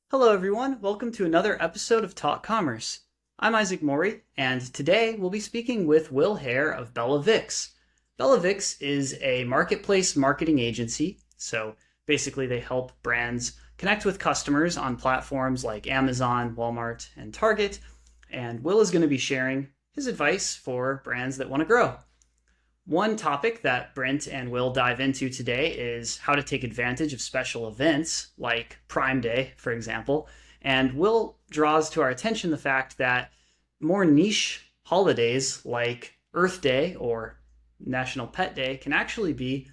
Hello, everyone. Welcome to another episode of Talk Commerce. I'm Isaac Morey, and today we'll be speaking with Will Haire of BellaVix. BellaVix is a marketplace marketing agency, so basically they help brands connect with customers on platforms like Amazon, Walmart, and Target, and Will is going to be sharing his advice for brands that want to grow. One topic that Brent and Will dive into today is how to take advantage of special events like Prime Day, for example. And Will draws to our attention the fact that more niche holidays like Earth Day or National Pet Day can actually be,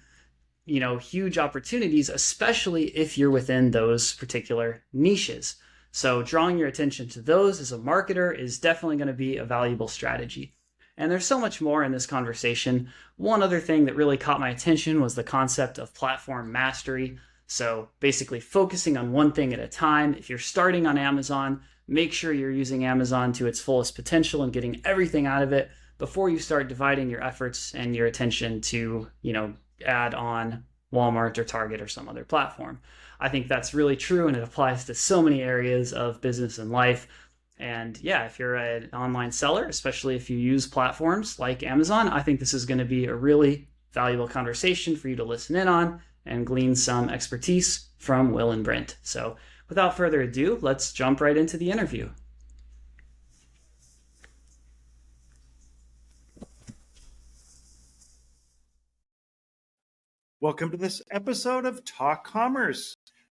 huge opportunities, especially if you're within those particular niches. So drawing your attention to those as a marketer is definitely going to be a valuable strategy. And there's so much more in this conversation. One other thing that really caught my attention was the concept of platform mastery. So basically focusing on one thing at a time. If you're starting on Amazon, make sure you're using Amazon to its fullest potential and getting everything out of it before you start dividing your efforts and your attention to, add on Walmart or Target or some other platform. I think that's really true, and it applies to so many areas of business and life. And yeah, if you're an online seller, especially if you use platforms like Amazon, I think this is going to be a really valuable conversation for you to listen in on and glean some expertise from Will and Brent. So without further ado, let's jump right into the interview. Welcome to this episode of Talk Commerce.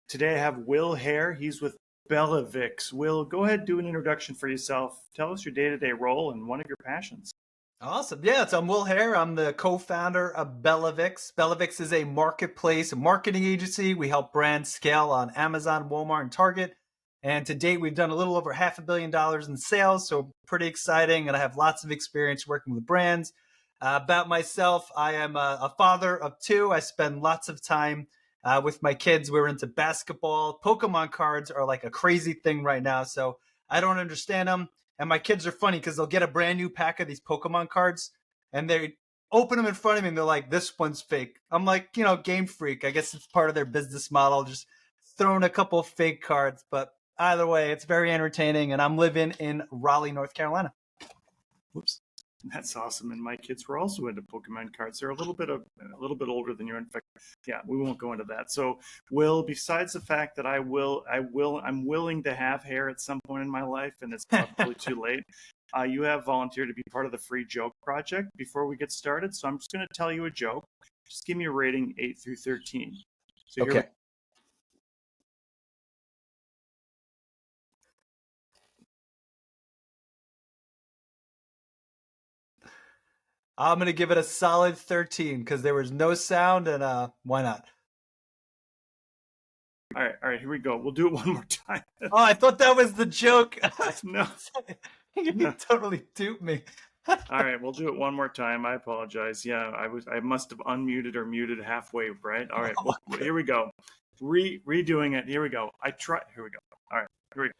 Today I have Will Haire. He's with BellaVix. Will, go ahead and do an introduction for yourself. Tell us your day-to-day role and one of your passions. Awesome. Yeah, so I'm Will Haire. I'm the co-founder of BellaVix. BellaVix is a marketplace marketing agency. We help brands scale on Amazon, Walmart, and Target. And to date, we've done a little over $500 million in sales, so pretty exciting. And I have lots of experience working with brands. About myself, I am a father of two. I spend lots of time with my kids. We're into basketball. Pokemon cards are like a crazy thing right now, so I don't understand them. And my kids are funny because they'll get a brand new pack of these Pokemon cards and they open them in front of me and they're like, this one's fake. I'm like, game freak. I guess it's part of their business model, just throwing a couple of fake cards. But either way, it's very entertaining. And I'm living in Raleigh, North Carolina. Whoops. That's awesome. And my kids were also into Pokemon cards. They're a little bit older than you. In fact, yeah, we won't go into that. So, Will, besides the fact that I'm willing to have hair at some point in my life, and it's probably too late. You have volunteered to be part of the Free Joke Project before we get started. So I'm just going to tell you a joke. Just give me a rating 8 through 13. So okay. I'm going to give it a solid 13 because there was no sound, and why not? All right, here we go. We'll do it one more time. Oh, I thought that was the joke. No. You totally duped me. All right, we'll do it one more time. I apologize. Yeah, I must have unmuted or muted halfway, right? All right, here we go. Redoing it. Here we go. Here we go. All right, here we go.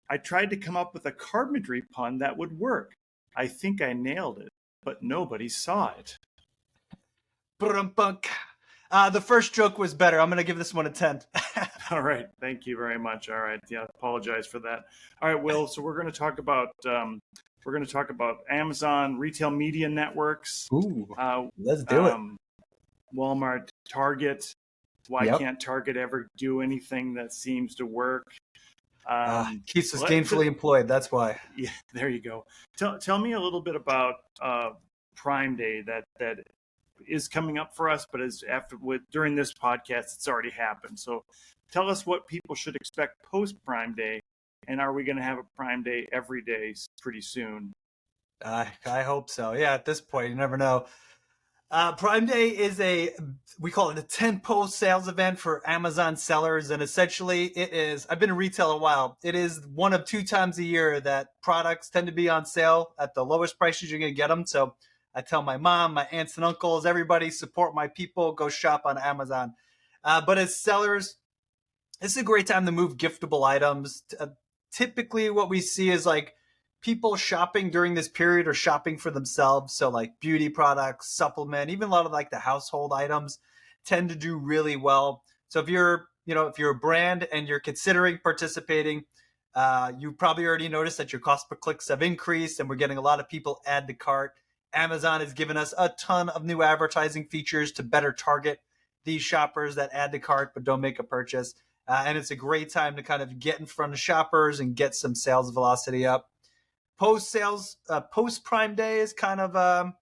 I tried to come up with a carpentry pun that would work. I think I nailed it, but nobody saw it. The first joke was better. I'm going to give this one a 10. All right. Thank you very much. All right. Yeah, apologize for that. All right, Will. So we're going to talk about Amazon retail media networks. Ooh, let's do it. Walmart, Target. Why can't Target ever do anything that seems to work? Keeps us gainfully employed. That's why. Yeah, there you go. Tell me a little bit about Prime Day that is coming up for us, but during this podcast, it's already happened. So tell us what people should expect post Prime Day, and are we going to have a Prime Day every day pretty soon? I hope so. Yeah, at this point, you never know. Prime Day is we call it a tentpole sales event for Amazon sellers. And essentially it is, I've been in retail a while. It is one of 2 times a year that products tend to be on sale at the lowest prices you're going to get them. So I tell my mom, my aunts and uncles, everybody support my people, go shop on Amazon. But as sellers, this is a great time to move giftable items. Typically what we see is like people shopping during this period are shopping for themselves. So like beauty products, supplement, even a lot of like the household items tend to do really well. So if you're, if you're a brand and you're considering participating, you probably already noticed that your cost per clicks have increased and we're getting a lot of people add to cart. Amazon has given us a ton of new advertising features to better target these shoppers that add to cart but don't make a purchase. And it's a great time to kind of get in front of shoppers and get some sales velocity up. Post Prime Day is kind of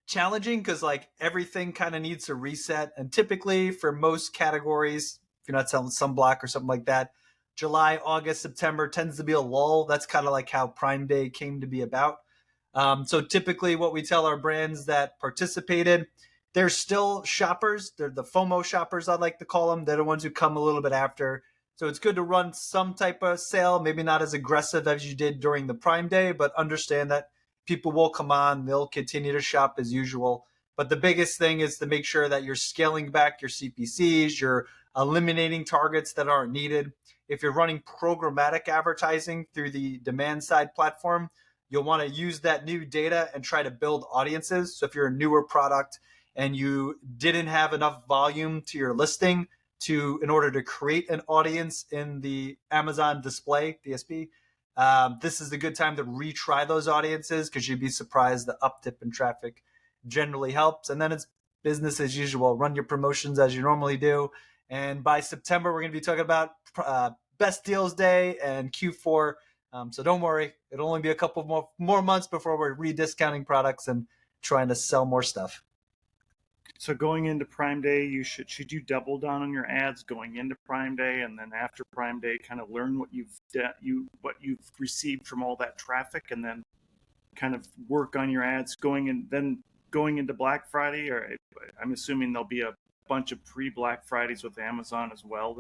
challenging because like everything kind of needs to reset. And typically for most categories, if you're not selling sunblock or something like that, July, August, September tends to be a lull. That's kind of like how Prime Day came to be about. So typically what we tell our brands that participated, they're still shoppers. They're the FOMO shoppers, I like to call them. They're the ones who come a little bit after. So it's good to run some type of sale, maybe not as aggressive as you did during the Prime Day, but understand that people will come on. They'll continue to shop as usual. But the biggest thing is to make sure that you're scaling back your CPCs, you're eliminating targets that aren't needed. If you're running programmatic advertising through the demand side platform, you'll want to use that new data and try to build audiences. So if you're a newer product and you didn't have enough volume to your listing in order to create an audience in the Amazon display, DSP, this is a good time to retry those audiences because you'd be surprised the uptick in traffic generally helps. And then it's business as usual. Run your promotions as you normally do. And by September, we're going to be talking about Best Deals Day and Q4. So don't worry. It'll only be a couple more months before we're rediscounting products and trying to sell more stuff. So going into Prime Day, should you double down on your ads going into Prime Day, and then after Prime Day, kind of learn what you've received from all that traffic, and then kind of work on your ads going into Black Friday? Or I'm assuming there'll be a bunch of pre-Black Fridays with Amazon as well.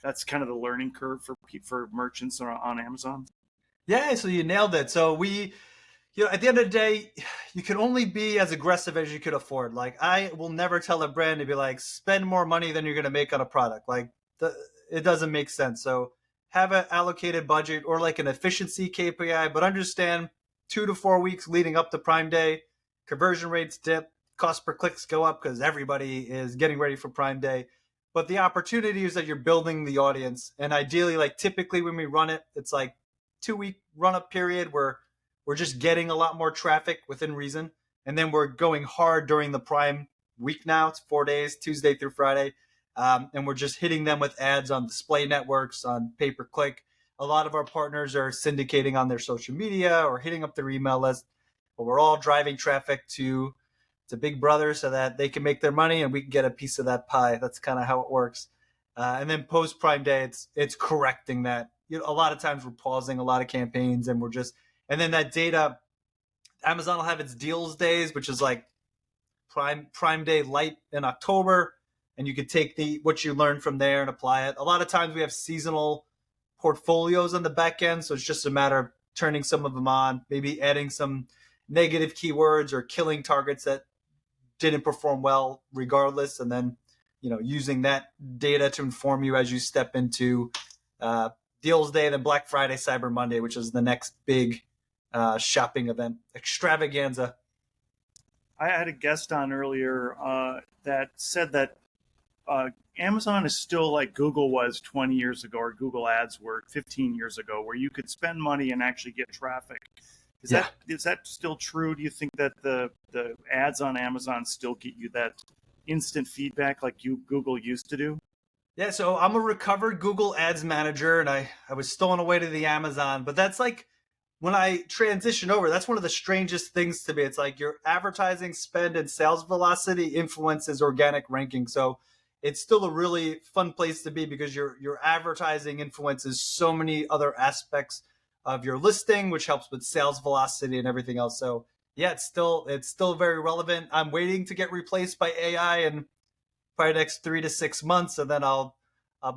That's kind of the learning curve for merchants on Amazon. Yeah, so you nailed it. So at the end of the day, you can only be as aggressive as you could afford. Like I will never tell a brand to be like, spend more money than you're going to make on a product. Like it doesn't make sense. So have an allocated budget or like an efficiency KPI, but understand 2 to 4 weeks leading up to Prime Day, conversion rates dip, cost per clicks go up because everybody is getting ready for Prime Day. But the opportunity is that you're building the audience. And ideally, like typically when we run it, it's like 2-week run-up period where we're just getting a lot more traffic within reason. And then we're going hard during the Prime week now. It's 4 days, Tuesday through Friday. And we're just hitting them with ads on display networks, on pay-per-click. A lot of our partners are syndicating on their social media or hitting up their email list. But we're all driving traffic to Big Brother so that they can make their money and we can get a piece of that pie. That's kind of how it works. And then post Prime Day, it's correcting that. A lot of times we're pausing a lot of campaigns and and then that data, Amazon will have its deals days, which is like Prime Day light in October. And you could take what you learned from there and apply it. A lot of times we have seasonal portfolios on the back end. So it's just a matter of turning some of them on, maybe adding some negative keywords or killing targets that didn't perform well regardless. And then, using that data to inform you as you step into Deals Day, then Black Friday, Cyber Monday, which is the next big shopping event extravaganza. I had a guest on earlier that said that Amazon is still like Google was 20 years ago, or Google Ads were 15 years ago, where you could spend money and actually get traffic. Is that still true? Do you think that the ads on Amazon still get you that instant feedback like Google used to do? Yeah, so I'm a recovered Google Ads manager, and I was stolen away to the Amazon. But that's like when I transition over, that's one of the strangest things to me. It's like your advertising spend and sales velocity influences organic ranking. So it's still a really fun place to be because your advertising influences so many other aspects of your listing, which helps with sales velocity and everything else. So yeah, it's still very relevant. I'm waiting to get replaced by AI in probably the next 3 to 6 months, and then I'll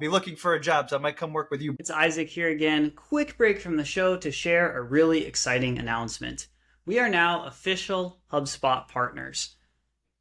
be looking for a job. So I might come work with you. It's Isaac here again. Quick break from the show to share a really exciting announcement. We are now official HubSpot partners.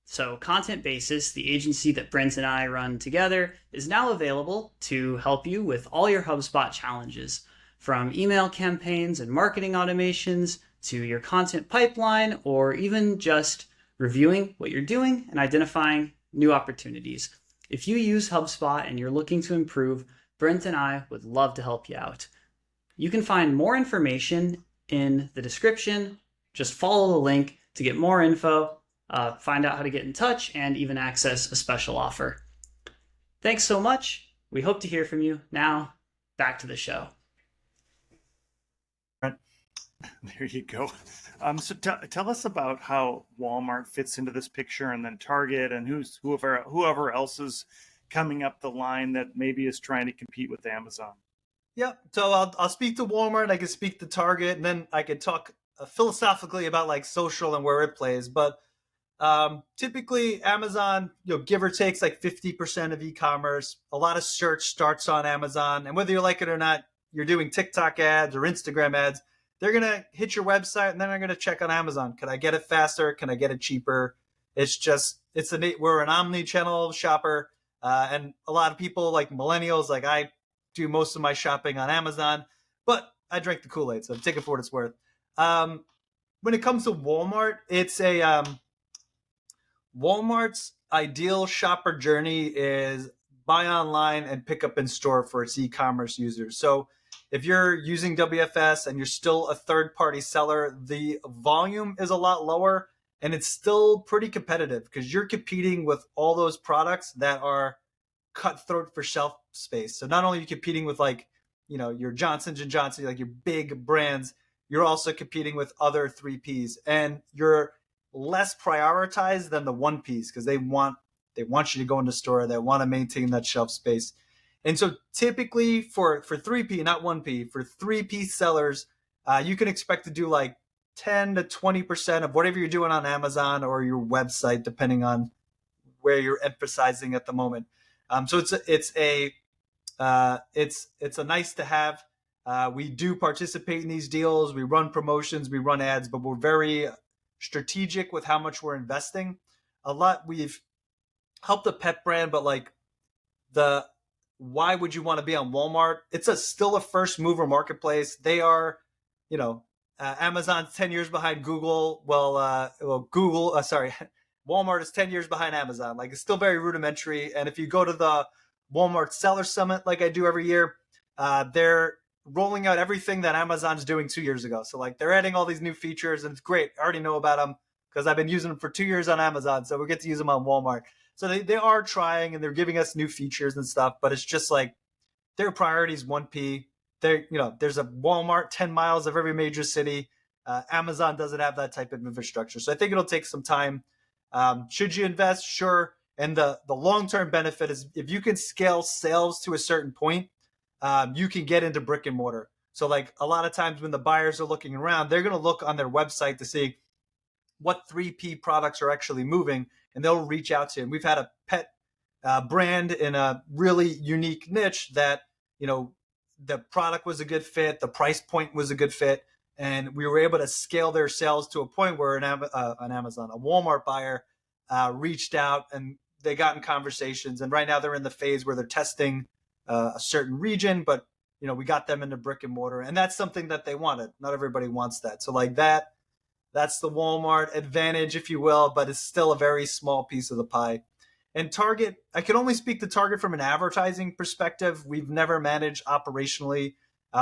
So Content Basis, the agency that Brent and I run together, is now available to help you with all your HubSpot challenges, from email campaigns and marketing automations to your content pipeline, or even just reviewing what you're doing and identifying new opportunities. If you use HubSpot and you're looking to improve, Brent and I would love to help you out. You can find more information in the description. Just follow the link to get more info, find out how to get in touch, and even access a special offer. Thanks so much. We hope to hear from you. Now, back to the show. There you go. So tell us about how Walmart fits into this picture, and then Target, and whoever else is coming up the line that maybe is trying to compete with Amazon. Yeah. So I'll speak to Walmart. I can speak to Target, and then I could talk philosophically about like social and where it plays. But typically, Amazon, give or takes like 50% of e-commerce. A lot of search starts on Amazon, and whether you like it or not, you're doing TikTok ads or Instagram ads. They're going to hit your website, and then they're going to check on Amazon. Can I get it faster? Can I get it cheaper? We're an omni-channel shopper. And a lot of people like millennials, like I do most of my shopping on Amazon, but I drink the Kool-Aid, so take it for what it's worth. When it comes to Walmart, Walmart's ideal shopper journey is buy online and pick up in store for its e-commerce users. So if you're using WFS and you're still a third-party seller, the volume is a lot lower, and it's still pretty competitive because you're competing with all those products that are cutthroat for shelf space. So not only are you competing with your Johnson's & Johnson, like your big brands, you're also competing with other 3Ps, and you're less prioritized than the 1Ps because they want you to go in the store. They want to maintain that shelf space. And so typically for 3P, not 1P, for 3P sellers, you can expect to do like 10 to 20% of whatever you're doing on Amazon or your website, depending on where you're emphasizing at the moment. So it's a nice to have. We do participate in these deals. We run promotions, we run ads, but we're very strategic with how much we're investing. We've helped a pet brand, but like why would you want to be on Walmart? It's still a first mover marketplace. They are, Amazon's 10 years behind Google. Walmart is 10 years behind Amazon. Like, it's still very rudimentary. And if you go to the Walmart Seller Summit, like I do every year, they're rolling out everything that Amazon's doing 2 years ago. So like they're adding all these new features, and it's great. I already know about them because I've been using them for 2 years on Amazon. So we get to use them on Walmart. So they are trying, and they're giving us new features and stuff, but it's just like their priority is 1P. There's a Walmart 10 miles of every major city. Amazon doesn't have that type of infrastructure. So I think it'll take some time. Should you invest? Sure. And the long-term benefit is if you can scale sales to a certain point, you can get into brick and mortar. So like a lot of times when the buyers are looking around, they're going to look on their website to see what 3P products are actually moving, and they'll reach out to you. And we've had a pet brand in a really unique niche that, the product was a good fit, the price point was a good fit, and we were able to scale their sales to a point where a Walmart buyer reached out, and they got in conversations. And right now they're in the phase where they're testing a certain region, but we got them into brick and mortar, and that's something that they wanted. Not everybody wants that. So like that's the Walmart advantage, if you will, but it's still a very small piece of the pie. And Target, I can only speak to Target from an advertising perspective. We've never managed operationally.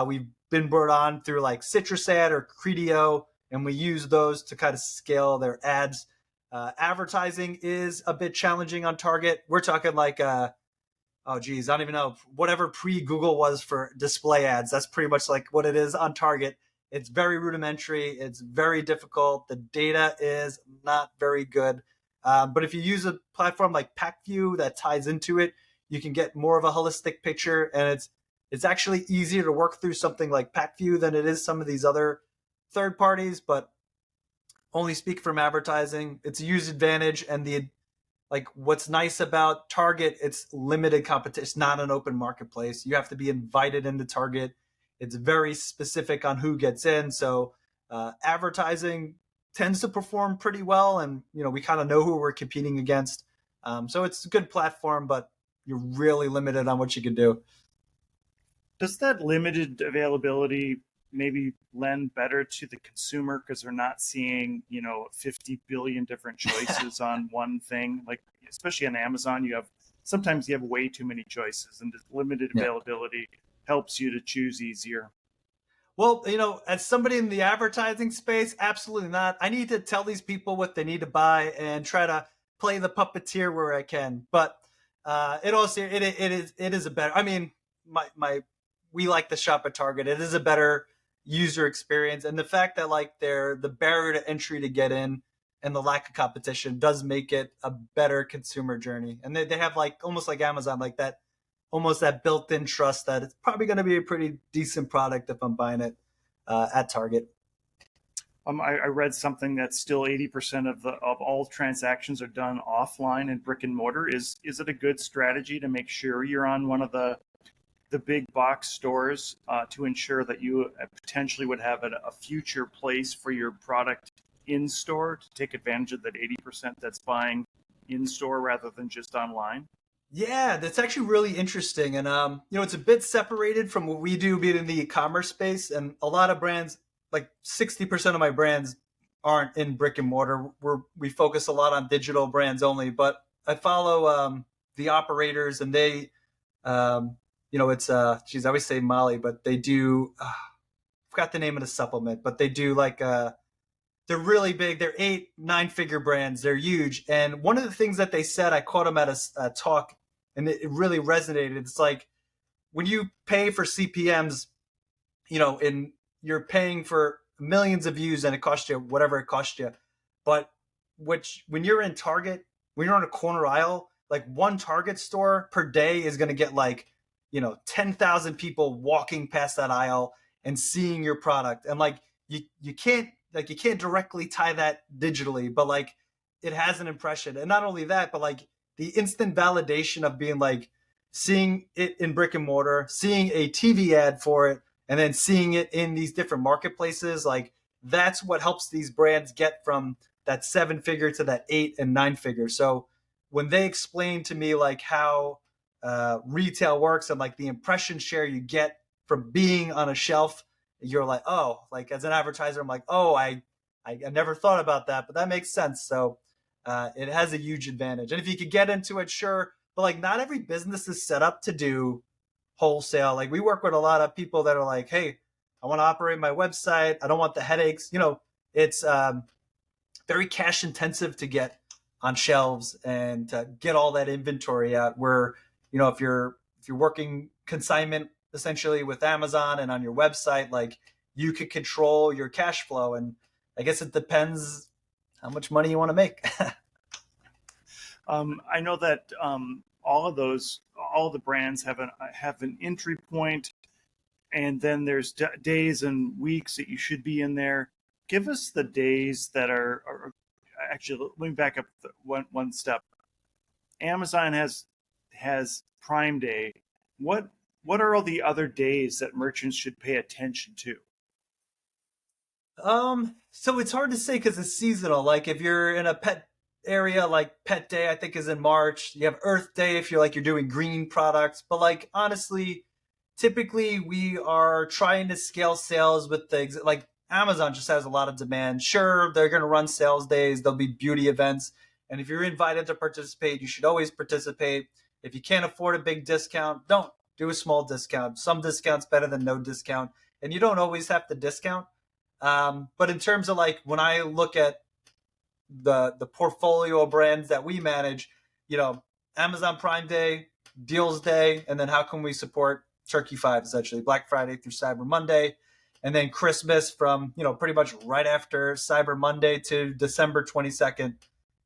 We've been brought on through like CitrusAd or Criteo, and we use those to kind of scale their ads. Advertising is a bit challenging on Target. We're talking like, I don't even know, whatever pre-Google was for display ads. That's pretty much like what it is on Target. It's very rudimentary. It's very difficult. The data is not very good. But if you use a platform like PackView that ties into it, you can get more of a holistic picture. And it's actually easier to work through something like PackView than it is some of these other third parties. But only speak from advertising. It's a huge advantage. And what's nice about Target, it's limited competition. It's not an open marketplace. You have to be invited into Target. It's very specific on who gets in. So advertising tends to perform pretty well. And, we kind of know who we're competing against. So it's a good platform, but you're really limited on what you can do. Does that limited availability maybe lend better to the consumer because they're not seeing, 50 billion different choices on one thing? Like, especially on Amazon, you have sometimes you have way too many choices, and just limited availability helps you to choose easier. Well, as somebody in the advertising space, absolutely not. I need to tell these people what they need to buy and try to play the puppeteer where I can. But it is a better. I mean, we like to shop at Target. It is a better user experience, and the fact that like the barrier to entry to get in and the lack of competition does make it a better consumer journey. And they have like almost like Amazon, like that. Almost that built-in trust that it's probably going to be a pretty decent product if I'm buying it at Target. I read something that still 80% of all transactions are done offline in brick and mortar. Is it a good strategy to make sure you're on one of the big box stores to ensure that you potentially would have a future place for your product in store to take advantage of that 80% that's buying in store rather than just online? Yeah, that's actually really interesting. And, it's a bit separated from what we do being in the e-commerce space. And a lot of brands, like 60% of my brands aren't in brick and mortar. We focus a lot on digital brands only, but I follow the operators and they, it's, I always say Molly, but they do, I forgot the name of the supplement, but they do like, they're really big. They're 8-9-figure brands. They're huge. And one of the things that they said, I caught them at a talk, and it really resonated. It's like when you pay for CPMs, and you're paying for millions of views and it costs you whatever it costs you. But when you're in Target, when you're on a corner aisle, like one Target store per day is going to get like, 10,000 people walking past that aisle and seeing your product. And like, you can't directly tie that digitally, but like it has an impression. And not only that, but like the instant validation of being like seeing it in brick and mortar, seeing a TV ad for it, and then seeing it in these different marketplaces, like that's what helps these brands get from that 7-figure to that 8 and 9-figure. So when they explain to me like how retail works and like the impression share you get from being on a shelf, you're like, oh, like as an advertiser, I'm like, oh, I never thought about that, but that makes sense. So it has a huge advantage. And if you could get into it, sure. But like not every business is set up to do wholesale. Like we work with a lot of people that are like, hey, I want to operate my website. I don't want the headaches. It's very cash intensive to get on shelves and to get all that inventory out where, if you're working consignment essentially with Amazon and on your website, like you could control your cash flow. And I guess it depends how much money you want to make. I know that all the brands have an entry point, and then there's days and weeks that you should be in there. Give us the days that are actually. Let me back up one step. Amazon has Prime Day. What are all the other days that merchants should pay attention to? So it's hard to say because it's seasonal. Like if you're in a pet area, like Pet Day, I think is in March. You have Earth Day if you're doing green products. But like honestly, typically we are trying to scale sales with like Amazon just has a lot of demand. Sure, they're going to run sales days. There'll be beauty events. And if you're invited to participate, you should always participate. If you can't afford a big discount, don't do a small discount. Some discounts better than no discount. And you don't always have to discount. But in terms of like when I look at the portfolio of brands that we manage, Amazon Prime Day, Deals Day, and then how can we support Turkey 5, essentially Black Friday through Cyber Monday, and then Christmas from, pretty much right after Cyber Monday to December 22nd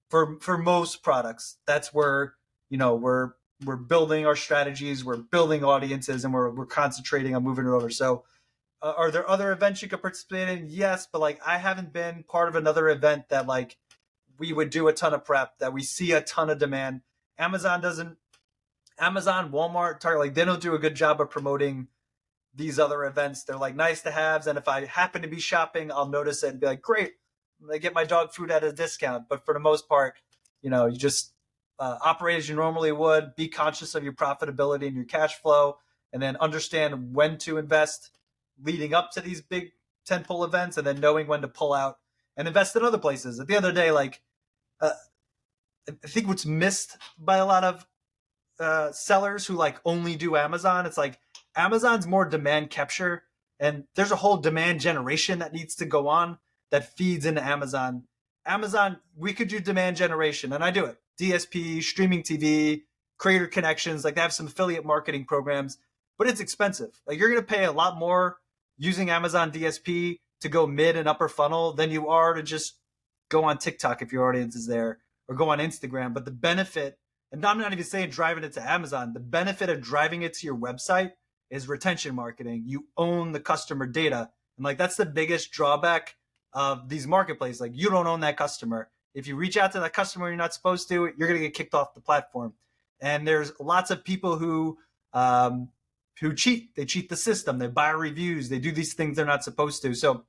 for most products. That's where, we're building our strategies, we're building audiences, and we're concentrating on moving it over. So are there other events you could participate in? Yes, but like I haven't been part of another event that like we would do a ton of prep, that we see a ton of demand. Amazon, Walmart, Target, like they don't do a good job of promoting these other events. They're like nice to haves. And if I happen to be shopping, I'll notice it and be like, great, I get my dog food at a discount. But for the most part, you just operate as you normally would, be conscious of your profitability and your cash flow, and then understand when to invest leading up to these big tentpole events, and then knowing when to pull out and invest in other places. At the end of the day, like I think what's missed by a lot of sellers who like only do Amazon. It's like Amazon's more demand capture, and there's a whole demand generation that needs to go on that feeds into Amazon. Amazon, we could do demand generation, and I do it. DSP, streaming TV, creator connections, like they have some affiliate marketing programs, but it's expensive. Like you're going to pay a lot more using Amazon DSP to go mid and upper funnel than you are to just go on TikTok if your audience is there, or go on Instagram. But the benefit, and I'm not even saying driving it to Amazon, the benefit of driving it to your website is retention marketing. You own the customer data. And like that's the biggest drawback of these marketplaces. Like you don't own that customer. If you reach out to that customer you're not supposed to, you're going to get kicked off the platform. And there's lots of people who cheat. They cheat the system. They buy reviews. They do these things they're not supposed to. So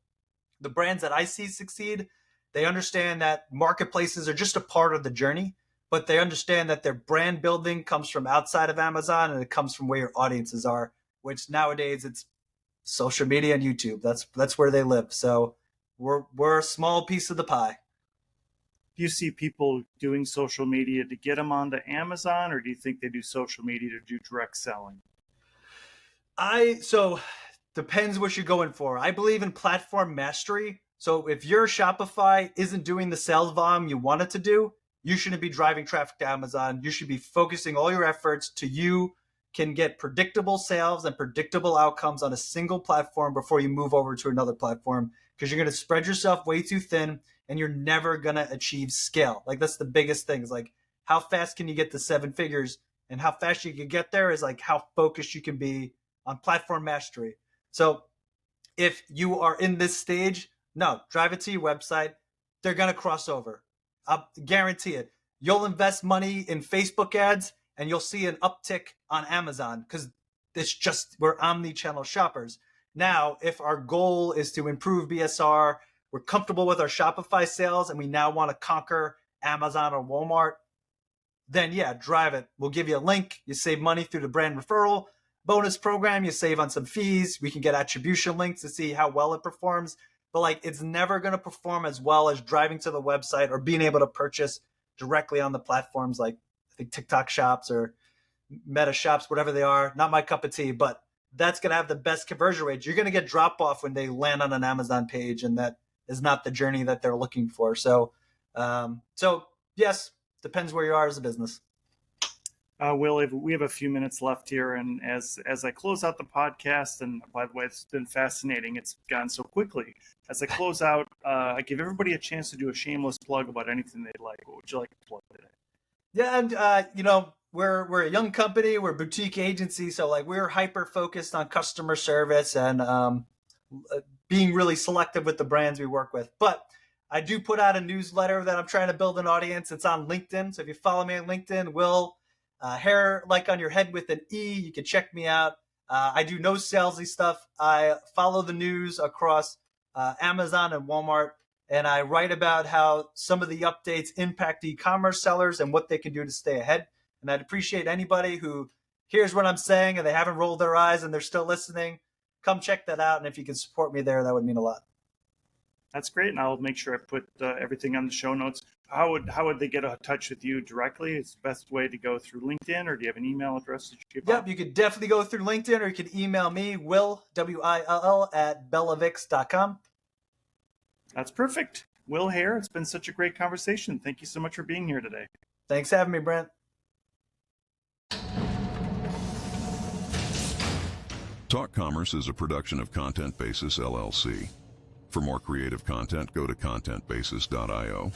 the brands that I see succeed, they understand that marketplaces are just a part of the journey, but they understand that their brand building comes from outside of Amazon, and it comes from where your audiences are, which nowadays it's social media and YouTube. That's where they live. So we're a small piece of the pie. Do you see people doing social media to get them onto Amazon, or do you think they do social media to do direct selling? So depends what you're going for. I believe in platform mastery. So if your Shopify isn't doing the sales volume you want it to do, you shouldn't be driving traffic to Amazon. You should be focusing all your efforts to you can get predictable sales and predictable outcomes on a single platform before you move over to another platform, because you're going to spread yourself way too thin and you're never going to achieve scale. Like that's the biggest thing, is like how fast can you get to 7 figures, and how fast you can get there is like how focused you can be on platform mastery. So if you are in this stage, no, drive it to your website. They're going to cross over. I'll guarantee it. You'll invest money in Facebook ads and you'll see an uptick on Amazon, because it's just, we're omni-channel shoppers. Now, if our goal is to improve BSR, we're comfortable with our Shopify sales, and we now want to conquer Amazon or Walmart, then yeah, drive it. We'll give you a link. You save money through the brand referral bonus program. You save on some fees. We can get attribution links to see how well it performs. But like, it's never going to perform as well as driving to the website or being able to purchase directly on the platforms like I think TikTok shops or Meta shops, whatever they are. Not my cup of tea, but that's going to have the best conversion rates. You're going to get drop off when they land on an Amazon page, and that is not the journey that they're looking for. So yes, depends where you are as a business. Will, we have a few minutes left here, and as I close out the podcast, and by the way, it's been fascinating. It's gone so quickly. As I close out, I give everybody a chance to do a shameless plug about anything they'd like. What would you like to plug today? Yeah, and we're a young company, we're a boutique agency, so like we're hyper focused on customer service and being really selective with the brands we work with. But I do put out a newsletter that I'm trying to build an audience. It's on LinkedIn, so if you follow me on LinkedIn, Will Haire, like on your head with an E, you can check me out. I do no salesy stuff. I follow the news across Amazon and Walmart, and I write about how some of the updates impact e-commerce sellers and what they can do to stay ahead. And I'd appreciate anybody who hears what I'm saying and they haven't rolled their eyes and they're still listening. Come check that out. And if you can support me there, that would mean a lot. That's great. And I'll make sure I put everything on the show notes. How would they get in touch with you directly? Is the best way to go through LinkedIn, or do you have an email address that you give out? Yep, you could definitely go through LinkedIn, or you can email me, Will, WILL, at BellaVix.com. That's perfect. Will Haire, it's been such a great conversation. Thank you so much for being here today. Thanks for having me, Brent. Talk Commerce is a production of Content Basis, LLC. For more creative content, go to contentbasis.io.